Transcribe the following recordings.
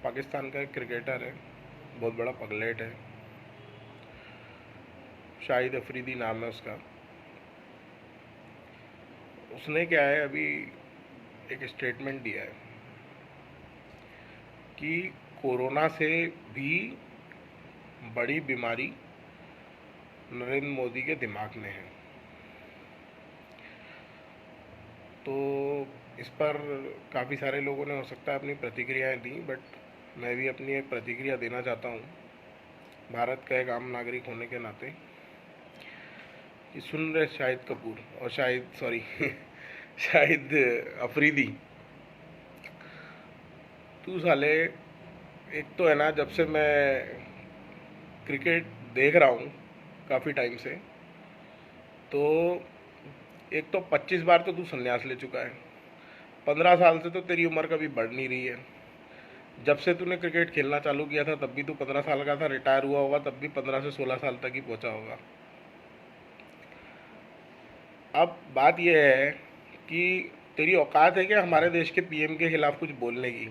पाकिस्तान का एक क्रिकेटर है, बहुत बड़ा पगलेट है, शाहिद अफरीदी नाम है उसका। उसने क्या है, अभी एक स्टेटमेंट दिया है कि कोरोना से भी बड़ी बीमारी नरेंद्र मोदी के दिमाग में है। तो इस पर काफ़ी सारे लोगों ने हो सकता है अपनी प्रतिक्रियाएं दी, बट मैं भी अपनी एक प्रतिक्रिया देना चाहता हूँ भारत का एक आम नागरिक होने के नाते। कि सुन रहे शाहिद कपूर और शाहिद सॉरी शाहिद अफरीदी, तू साले, एक तो है ना, जब से मैं क्रिकेट देख रहा हूँ काफ़ी टाइम से, तो एक तो 25 बार तो तू संन्यास ले चुका है। 15 साल से तो तेरी उम्र कभी बढ़ नहीं रही है। जब से तूने क्रिकेट खेलना चालू किया था तब भी तू 15 साल का था, रिटायर हुआ होगा तब भी 15 से 16 साल तक ही पहुंचा होगा। अब बात यह है कि तेरी औकात है क्या हमारे देश के पीएम के खिलाफ कुछ बोलने की?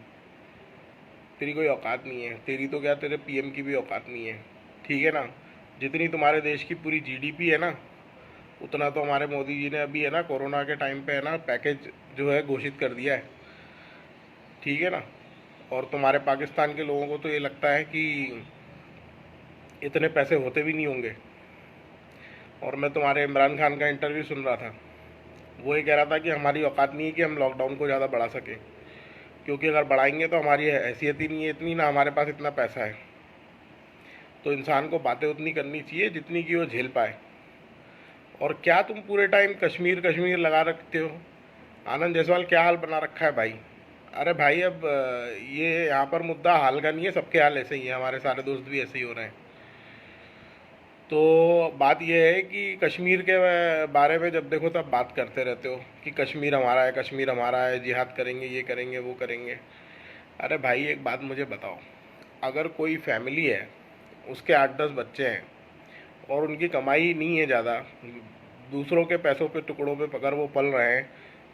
तेरी कोई औकात नहीं है। तेरी तो क्या, तेरे पीएम की भी औकात नहीं है, ठीक है ना। जितनी तुम्हारे देश की पूरी जीडीपी है ना, उतना तो हमारे मोदी जी ने अभी है ना कोरोना के टाइम पे है ना पैकेज जो है घोषित कर दिया है, ठीक है ना। और तुम्हारे पाकिस्तान के लोगों को तो ये लगता है कि इतने पैसे होते भी नहीं होंगे। और मैं तुम्हारे इमरान खान का इंटरव्यू सुन रहा था, वो ये कह रहा था कि हमारी औकात नहीं है कि हम लॉकडाउन को ज़्यादा बढ़ा सकें, क्योंकि अगर बढ़ाएंगे तो हमारी हैसियत ही नहीं है इतनी, ना हमारे पास इतना पैसा है। तो इंसान को बातें उतनी करनी चाहिए जितनी कि वो झेल पाए। और क्या तुम पूरे टाइम कश्मीर कश्मीर लगा रखते हो? आनंद जायसवाल क्या हाल बना रखा है भाई। अरे भाई, अब ये यहाँ पर मुद्दा हाल का नहीं है, सबके हाल ऐसे ही है, हमारे सारे दोस्त भी ऐसे ही हो रहे हैं। तो बात यह है कि कश्मीर के बारे में जब देखो तब बात करते रहते हो कि कश्मीर हमारा है, कश्मीर हमारा है, जिहाद करेंगे, ये करेंगे, वो करेंगे। अरे भाई, एक बात मुझे बताओ, अगर कोई फैमिली है, उसके 8-10 बच्चे हैं और उनकी कमाई नहीं है ज़्यादा, दूसरों के पैसों पे टुकड़ों पे पकड़ वो पल रहे हैं,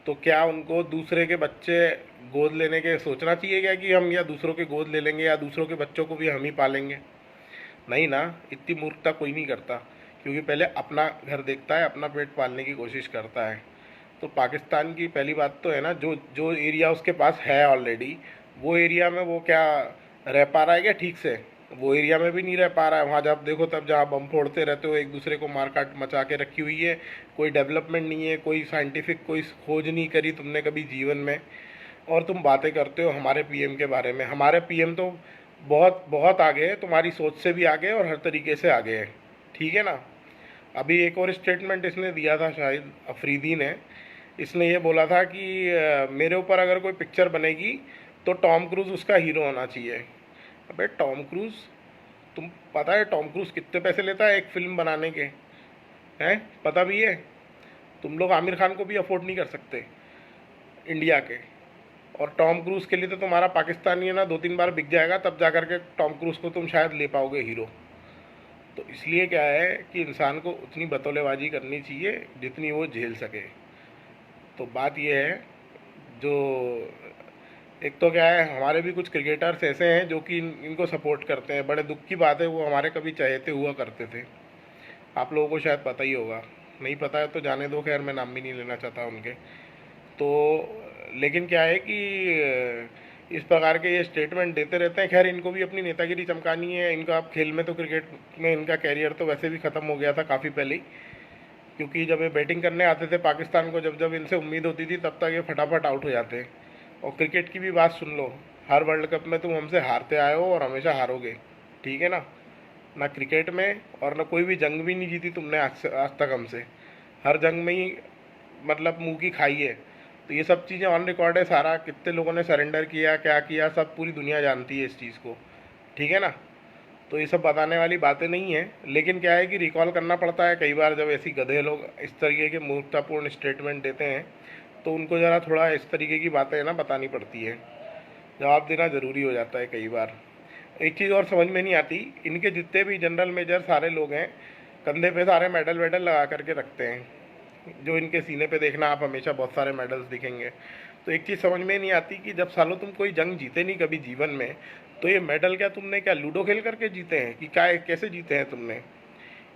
तो क्या उनको दूसरे के बच्चे गोद लेने के सोचना चाहिए क्या कि हम या दूसरों के गोद ले लेंगे या दूसरों के बच्चों को भी हम ही पालेंगे? नहीं ना, इतनी मूर्खता कोई नहीं करता, क्योंकि पहले अपना घर देखता है, अपना पेट पालने की कोशिश करता है। तो पाकिस्तान की पहली बात तो है ना, जो जो एरिया उसके पास है ऑलरेडी, वो एरिया में वो क्या रह पा रहा है क्या ठीक से? वो एरिया में भी नहीं रह पा रहा है। वहाँ जब देखो तब जहाँ बम फोड़ते रहते हो, एक दूसरे को मार काट मचा के रखी हुई है। कोई डेवलपमेंट नहीं है, कोई साइंटिफिक कोई खोज नहीं करी तुमने कभी जीवन में। और तुम बातें करते हो हमारे पीएम के बारे में। हमारे पीएम तो बहुत बहुत आगे है, तुम्हारी सोच से भी आगे है और हर तरीके से आगे है, ठीक है ना। अभी एक और स्टेटमेंट इसने दिया था शायद अफरीदी ने। इसने ये बोला था कि मेरे ऊपर अगर कोई पिक्चर बनेगी तो टॉम क्रूज़ उसका हीरो होना चाहिए। अबे टॉम क्रूज़, तुम पता है टॉम क्रूज़ कितने पैसे लेता है एक फिल्म बनाने के? हैं, पता भी है? तुम लोग आमिर खान को भी अफोर्ड नहीं कर सकते इंडिया के। और टॉम क्रूज़ के लिए तो तुम्हारा पाकिस्तानी है ना 2-3 बार बिक जाएगा, तब जा कर के टॉम क्रूज़ को तुम शायद ले पाओगे हीरो। तो इसलिए क्या है कि इंसान को उतनी बतौलेबाजी करनी चाहिए जितनी वो झेल सके। तो बात यह है, जो एक तो क्या है, हमारे भी कुछ क्रिकेटर्स ऐसे हैं जो कि इनको सपोर्ट करते हैं। बड़े दुख की बात है, वो हमारे कभी चहेते हुआ करते थे। आप लोगों को शायद पता ही होगा, नहीं पता है तो जाने दो, खैर मैं नाम भी नहीं लेना चाहता उनके। तो लेकिन क्या है कि इस प्रकार के ये स्टेटमेंट देते रहते हैं। खैर, इनको भी अपनी नेतागिरी चमकानी है। इनका अब खेल में तो, क्रिकेट में इनका कैरियर तो वैसे भी ख़त्म हो गया था काफ़ी पहले ही, क्योंकि जब ये बैटिंग करने आते थे पाकिस्तान को, जब जब इनसे उम्मीद होती थी तब तक ये फटाफट आउट हो जाते हैं। और क्रिकेट की भी बात सुन लो, हर वर्ल्ड कप में तुम हमसे हारते आए हो और हमेशा हारोगे, ठीक है ना। ना क्रिकेट में और ना कोई भी जंग भी नहीं जीती तुमने आज तक हमसे। हर जंग में ही मतलब मुंह की खाई है। तो ये सब चीज़ें ऑन रिकॉर्ड है सारा, कितने लोगों ने सरेंडर किया, क्या किया, सब पूरी दुनिया जानती है इस चीज़ को, ठीक है ना। तो ये सब बताने वाली बातें नहीं है, लेकिन क्या है कि रिकॉल करना पड़ता है कई बार, जब ऐसी गधे लोग इस तरीके के मूर्खतापूर्ण स्टेटमेंट देते हैं तो उनको ज़रा थोड़ा इस तरीके की बातें ना बतानी पड़ती है, जवाब देना ज़रूरी हो जाता है कई बार। एक चीज़ और समझ में नहीं आती, इनके जितने भी जनरल मेजर सारे लोग हैं, कंधे पे सारे मेडल वेडल लगा करके रखते हैं। जो इनके सीने पे देखना आप, हमेशा बहुत सारे मेडल्स दिखेंगे। तो एक चीज़ समझ में नहीं आती कि जब सालों तुम कोई जंग जीते नहीं कभी जीवन में, तो ये मेडल क्या तुमने क्या लूडो खेल करके जीते हैं कि क्या कैसे जीते हैं तुमने?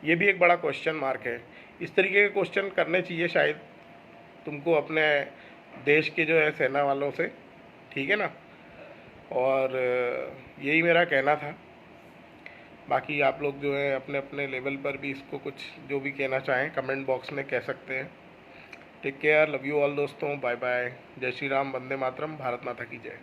ये भी एक बड़ा क्वेश्चन मार्क है। इस तरीके के क्वेश्चन करने चाहिए शायद तुमको अपने देश के जो है सेना वालों से, ठीक है ना? और यही मेरा कहना था। बाकी आप लोग जो है अपने अपने लेवल पर भी इसको कुछ जो भी कहना चाहें कमेंट बॉक्स में कह सकते हैं। Take care, love you all दोस्तों, बाय बाय, जय श्री राम, वंदे मातरम, भारत माता की जय।